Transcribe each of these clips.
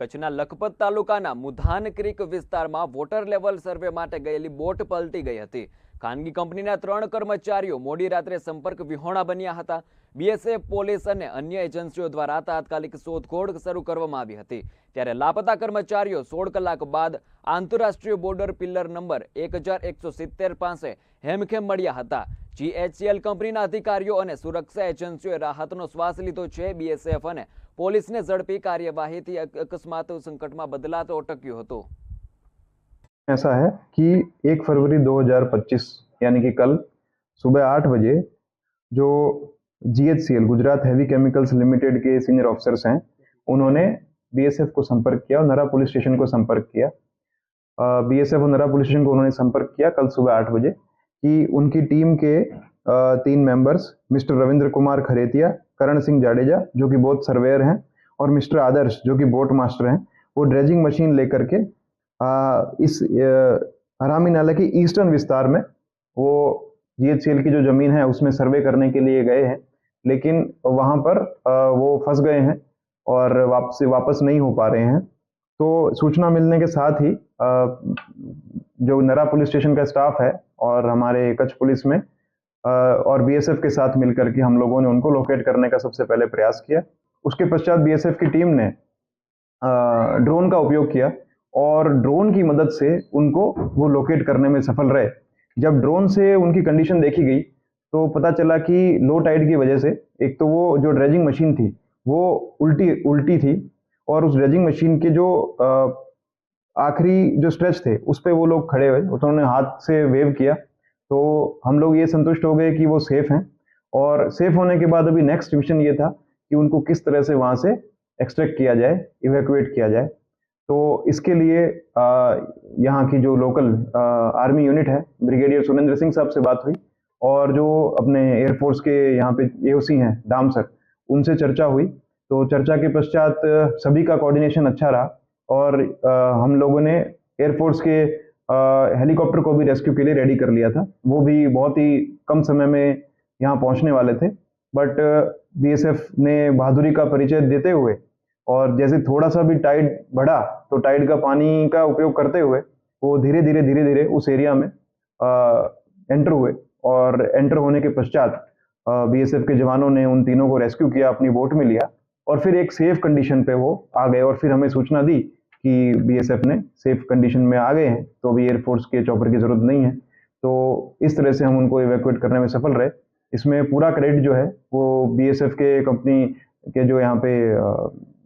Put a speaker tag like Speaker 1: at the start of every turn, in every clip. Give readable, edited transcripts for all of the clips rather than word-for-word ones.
Speaker 1: કચ્છના લખપત તાલુકાના મુધાન ક્રીક વિસ્તારમાં વોટર લેવલ સર્વે માટે ગયેલી બોટ પલટી ગઈ હતી। ખાનગી કંપનીના 3 કર્મચારીઓ મોડી રાત્રે સંપર્ક વિહોણા બન્યા હતા। બીએસએફ પોલીસ અને અન્ય એજન્સીઓ દ્વારા તાત્કાલિક શોધખોળ શરૂ કરવામાં આવી હતી। ત્યારે લાપતા કર્મચારીઓ 16 કલાક બાદ આંતરરાષ્ટ્રીય બોર્ડર પિલર નંબર 1170 પાસે હેમખેમ મળ્યા હતા। જીએચસીએલ કંપનીના અધિકારીઓ અને સુરક્ષા એજન્સીઓએ રાહતનો શ્વાસ લીધો છે। બીએસએફ અને પોલીસને ઝડપી कार्यवाही अकस्मात संकट में बदलातो अटक्यो हतो।
Speaker 2: ऐसा है कि 1 फरवरी 2025 यानी कि कल सुबह 8 बजे जो GHCL Gujarat heavy chemicals limited के सीनियर ऑफिसर्स हैं, उन्होंने बीएसएफ को संपर्क किया और नरा पुलिस स्टेशन को संपर्क किया। बीएसएफ और नरा पुलिस स्टेशन को उन्होंने संपर्क किया कल सुबह 8 बजे कि उनकी टीम के 3 मेंबर्स मिस्टर रविंद्र कुमार खरेतिया, करण सिंह जाडेजा जो कि बोट सर्वेयर हैं और मिस्टर आदर्श जो कि बोट मास्टर हैं, वो ड्रेजिंग मशीन लेकर के इस हरामी नाला के ईस्टर्न विस्तार में वो जीएचसीएल की जो जमीन है उसमें सर्वे करने के लिए गए हैं, लेकिन वहां पर वो फंस गए हैं और वापस नहीं हो पा रहे हैं। तो सूचना मिलने के साथ ही जो नरा पुलिस स्टेशन का स्टाफ है और हमारे कच्छ पुलिस में और बीएसएफ के साथ मिलकर के हम लोगों ने उनको लोकेट करने का सबसे पहले प्रयास किया। उसके पश्चात बीएसएफ की टीम ने ड्रोन का उपयोग किया और ड्रोन की मदद से उनको वो लोकेट करने में सफल रहे। जब ड्रोन से उनकी कंडीशन देखी गई तो पता चला कि लो टाइड की वजह से एक तो वो जो ड्रेजिंग मशीन थी वो उल्टी थी और उस ड्रेजिंग मशीन के जो आखिरी जो स्ट्रेच थे उस पर वो लोग खड़े हुए, उन्होंने हाथ से वेव किया तो हम लोग ये संतुष्ट हो गए कि वो सेफ हैं। और सेफ होने के बाद अभी नेक्स्ट मिशन ये था कि उनको किस तरह से वहां से एक्सट्रैक्ट किया जाए, इवैक्यूएट किया जाए। तो इसके लिए यहाँ की जो लोकल आर्मी यूनिट है, ब्रिगेडियर सुरेंद्र सिंह साहब से बात हुई और जो अपने एयरफोर्स के यहाँ पे एओसी हैं दाम सर, उनसे चर्चा हुई। तो चर्चा के पश्चात सभी का कोऑर्डिनेशन अच्छा रहा और हम लोगों ने एयरफोर्स के हेलीकॉप्टर को भी रेस्क्यू के लिए रेडी कर लिया था। वो भी बहुत ही कम समय में यहाँ पहुंचने वाले थे, बट बीएसएफ ने बहादुरी का परिचय देते हुए और जैसे थोड़ा सा भी टाइड बढ़ा तो टाइड का पानी का उपयोग करते हुए वो धीरे धीरे उस एरिया में एंटर हुए और एंटर होने के पश्चात बीएसएफ के जवानों ने उन तीनों को रेस्क्यू किया, अपनी बोट में लिया और फिर एक सेफ कंडीशन पे वो आ गए और फिर हमें सूचना दी कि बीएसएफ ने सेफ कंडीशन में आ गए हैं, तो अभी एयरफोर्स के चॉपर की जरूरत नहीं है। तो इस तरह से हम उनको इवैक्यूएट करने में सफल रहे। इसमें पूरा क्रेडिट जो है वो बीएसएफ के कंपनी के जो यहाँ पे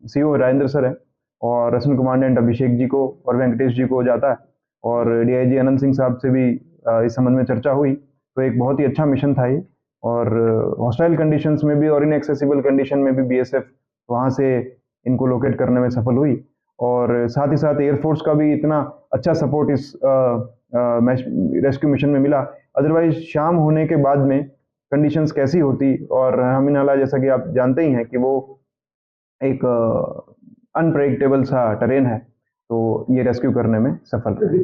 Speaker 2: सीईओ राजेंद्र सर है और रसन कमांडेंट अभिषेक जी को और वेंकटेश जी को जाता है और डीआईजी अनंत सिंह साहब से भी इस संबंध में चर्चा हुई। तो एक बहुत ही अच्छा मिशन था ये और हॉस्टाइल कंडीशंस में भी और इनएक्सेसिबल कंडीशन में भी बीएसएफ वहां से इनको लोकेट करने में सफल हुई और साथ ही साथ एयरफोर्स का भी इतना अच्छा सपोर्ट इस रेस्क्यू मिशन में मिला। अदरवाइज शाम होने के बाद में कंडीशंस कैसी होती और हरामी नाला जैसा कि आप जानते ही हैं कि वो एक अनप्रेडिक्टेबल सा टेरेन है, तो ये रेस्क्यू करने में सफल रहे।